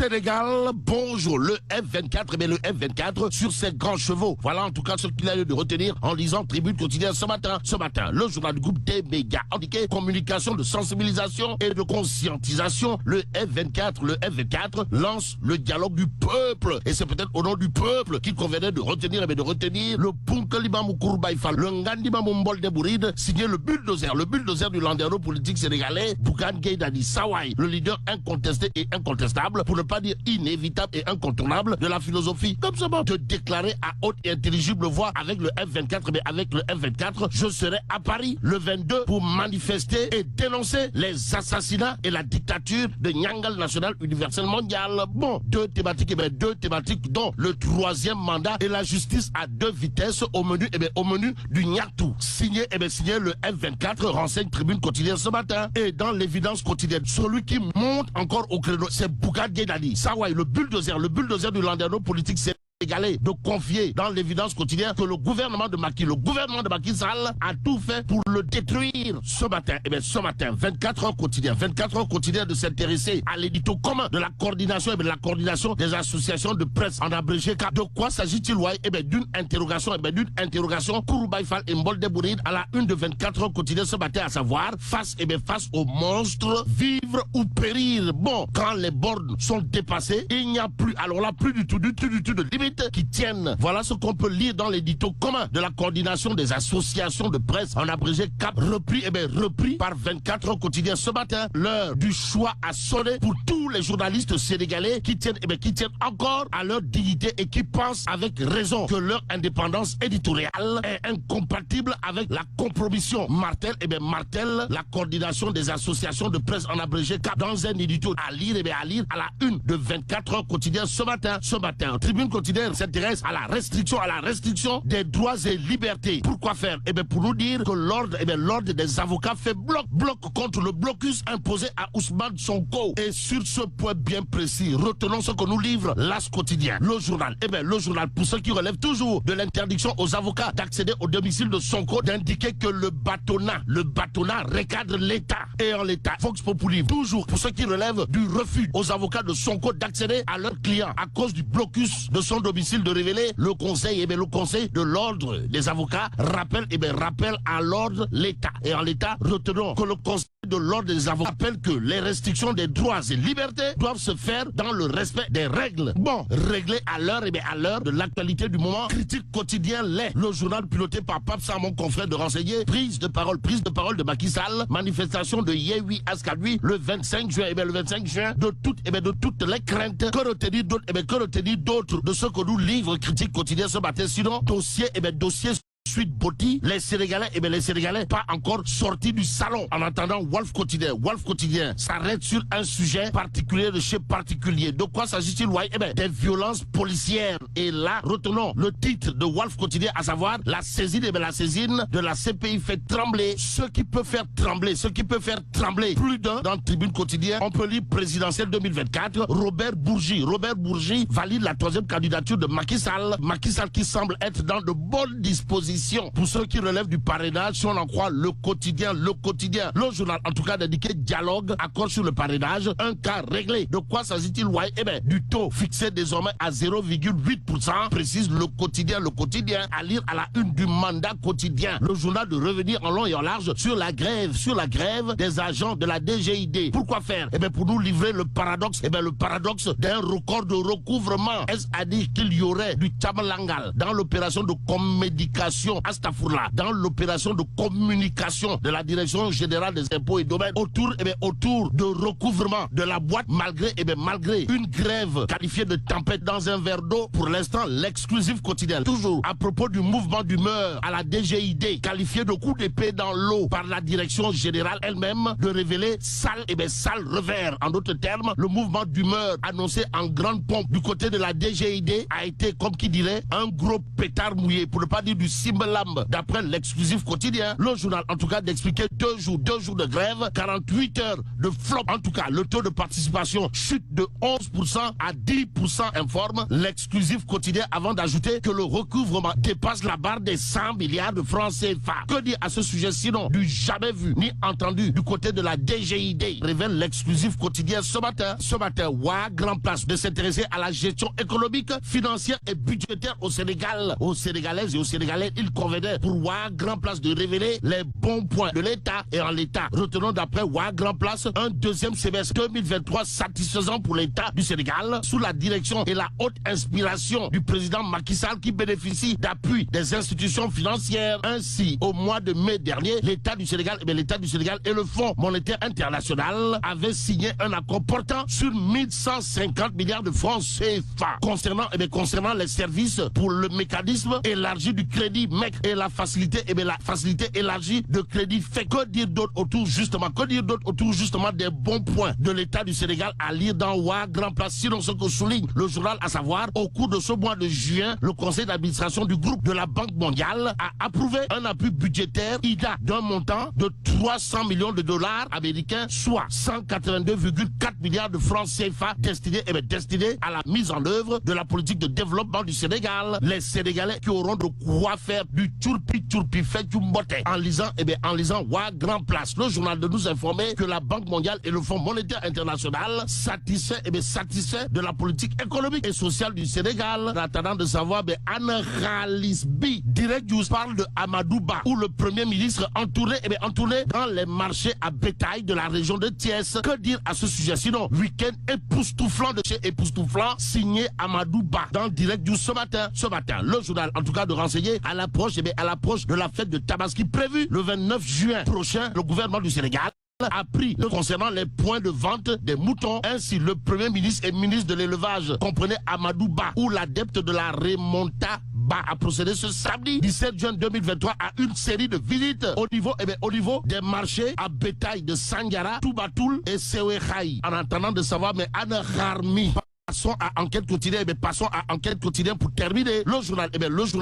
Sénégal, bonjour. Le F24, mais le F24 sur ses grands chevaux. Voilà en tout cas ce qu'il a lieu de retenir en lisant Tribune quotidienne ce matin. Ce matin, le journal du groupe des médias indiqué communication de sensibilisation et de conscientisation. Le F24 lance le dialogue du peuple. Et c'est peut-être au nom du peuple qu'il convenait de retenir le Punkalima Moukourbaïfal, le Ngandima Moumbol de Bouride, signé le bulldozer du landerneau politique sénégalais, Bougane Gueye Dany Sawai, le leader incontesté et incontestable, pour ne pas dire inévitable et incontournable de la philosophie, comme ça, de déclarer à haute et intelligible voix avec le F24, mais avec le F24, je serai à Paris le 22 pour manifester et dénoncer les assassinats et la dictature de Nyangal National Universel Mondial. Bon, deux thématiques dont le troisième mandat et la justice à deux vitesses au menu du Niatou. Signé le F24, renseigne Tribune quotidienne ce matin. Et dans l'évidence quotidienne, celui qui monte encore au créneau, c'est Bougane Gueye Dany Sawai, le bulldozer du landerneau politique sénégalais, de confier dans l'évidence quotidienne que le gouvernement de Macky Sall a tout fait pour le détruire. Ce matin, 24 heures quotidien de s'intéresser à l'édito commun de la coordination des associations de presse en abrégé. De quoi s'agit-il, d'une interrogation Kouroubaïfal et Mbolde Bouride à la une de 24 heures quotidien ce matin, à savoir face au monstre, vivre ou périr. Bon, quand les bornes sont dépassées, il n'y a plus, alors là, plus du tout de limite qui tiennent. Voilà ce qu'on peut lire dans l'édito commun de la coordination des associations de presse en abrégé CAP, repris par 24 heures quotidien ce matin. L'heure du choix a sonné pour tous les journalistes sénégalais qui tiennent encore à leur dignité et qui pensent avec raison que leur indépendance éditoriale est incompatible avec la compromission. Martel la coordination des associations de presse en abrégé CAP dans un édito à lire à la une de 24 heures quotidien ce matin. Tribune quotidienne s'intéresse à la restriction des droits et libertés. Pourquoi faire? Pour nous dire que l'ordre des avocats fait bloc contre le blocus imposé à Ousmane Sonko. Et sur ce point bien précis, retenons ce que nous livre l'As quotidien. Le journal, pour ceux qui relèvent toujours de l'interdiction aux avocats d'accéder au domicile de Sonko, d'indiquer que le bâtonnat recadre l'État. Et en l'État, Vox Populi, toujours pour ceux qui relèvent du refus aux avocats de Sonko d'accéder à leurs clients à cause du blocus de son domicile, de révéler le conseil de l'ordre des avocats rappelle à l'ordre l'État. Et en l'État, retenons que le conseil de l'ordre des avocats rappelle que les restrictions des droits et libertés doivent se faire dans le respect des règles. Bon, réglées à l'heure de l'actualité du moment. Critique quotidien l'est. Le journal piloté par Pape Samon, confrère de renseigner, prise de parole de Macky Sall, manifestation de Yehui Askalui le 25 juin, de toutes les craintes. Que retenir d'autres de ce que nous livre Critique quotidien ce matin. Sinon, dossier suite Botti, les Sénégalais pas encore sortis du salon. En attendant, Wolf quotidien s'arrête sur un sujet particulier de chez particulier. De quoi s'agit-il? Des violences policières. Et là, retenons le titre de Wolf quotidien, à savoir la saisine de la CPI fait trembler. Ce qui peut faire trembler plus d'un dans Tribune quotidien. On peut lire présidentielle 2024. Robert Bourgi valide la troisième candidature de Macky Sall qui semble être dans de bonnes dispositions. Pour ceux qui relèvent du parrainage, si on en croit le quotidien, le journal en tout cas d'indiquer dialogue, accord sur le parrainage, un cas réglé. De quoi s'agit-il? Du taux fixé désormais à 0,8%, précise le quotidien, à lire à la une du mandat quotidien. Le journal de revenir en long et en large sur la grève des agents de la DGID. Pourquoi faire? Pour nous livrer le paradoxe d'un record de recouvrement. Est-ce à dire qu'il y aurait du tchamalangal dans l'opération de commédication, dans l'opération de communication de la Direction Générale des Impôts et Domaines autour de recouvrement de la boîte, malgré une grève qualifiée de tempête dans un verre d'eau? Pour l'instant, l'exclusif quotidien, toujours à propos du mouvement d'humeur à la DGID, qualifié de coup d'épée dans l'eau par la Direction Générale elle-même, de révéler sale revers. En d'autres termes, le mouvement d'humeur annoncé en grande pompe du côté de la DGID a été, comme qui dirait, un gros pétard mouillé, pour ne pas dire du ciment Timbalamb. D'après l'exclusif quotidien, le journal en tout cas d'expliquer 2 jours de grève, 48 heures de flop. En tout cas, le taux de participation chute de 11% à 10%, informe l'exclusif quotidien, avant d'ajouter que le recouvrement dépasse la barre des 100 milliards de francs CFA. Que dire à ce sujet sinon du jamais vu ni entendu du côté de la DGID, révèle l'exclusif quotidien ce matin. Ce matin, Wa Grand Place de s'intéresser à la gestion économique, financière et budgétaire au Sénégal. Aux Sénégalaises et aux Sénégalais, il convenait pour Wa Grand Place de révéler les bons points de l'État. Et en l'État, retenons d'après Wa Grand Place un deuxième semestre 2023 satisfaisant pour l'État du Sénégal, sous la direction et la haute inspiration du président Macky Sall, qui bénéficie d'appui des institutions financières. Ainsi, au mois de mai dernier, l'État du Sénégal et le Fonds monétaire international avaient signé un accord portant sur 1150 milliards de francs CFA concernant les services pour le mécanisme élargi du crédit MEC et la facilité élargie de crédit FEC. Que dire d'autre autour justement des bons points de l'État du Sénégal à lire dans Wa Grand Place, sinon ce que souligne le journal, à savoir au cours de ce mois de juin, le conseil d'administration du groupe de la Banque mondiale a approuvé un appui budgétaire IDA d'un montant de 300 millions de dollars américains, soit 182,4 milliards de francs CFA destinés à la mise en œuvre de la politique de développement du Sénégal. Les Sénégalais qui auront de quoi faire du tchourpi fait du mbote en lisant Wa Grand Place, le journal, de nous informer que la Banque mondiale et le Fonds monétaire international satisfait de la politique économique et sociale du Sénégal. En attendant de savoir, Anne Khalisbi, Direct News, parle de Amadou Ba, où le Premier ministre entouré dans les marchés à bétail de la région de Thiès. Que dire à ce sujet sinon week-end époustouflant de chez époustouflant, signé Amadou Ba dans Direct News ce matin. Le journal en tout cas de renseigner à l'approche de la fête de Tabaski prévue le 29 juin prochain. Le gouvernement du Sénégal a pris concernant les points de vente des moutons. Ainsi, le Premier ministre et ministre de l'élevage, comprenait Amadou Ba, ou l'adepte de la remonta Ba, a procédé ce samedi 17 juin 2023 à une série de visites au niveau des marchés à bétail de Sandiara, Toubatoul et Sewekhaï. En attendant de savoir, Anne Kharmi. Passons à enquête quotidienne pour terminer. Le journal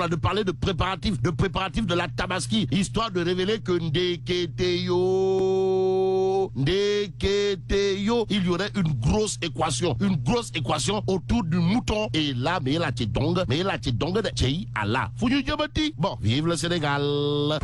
de parler de préparatifs de la Tabaski, histoire de révéler que Ndeketeyo, il y aurait une grosse équation autour du mouton. Et là, mais la tchedong de Tchei Allah. Bon, vive le Sénégal.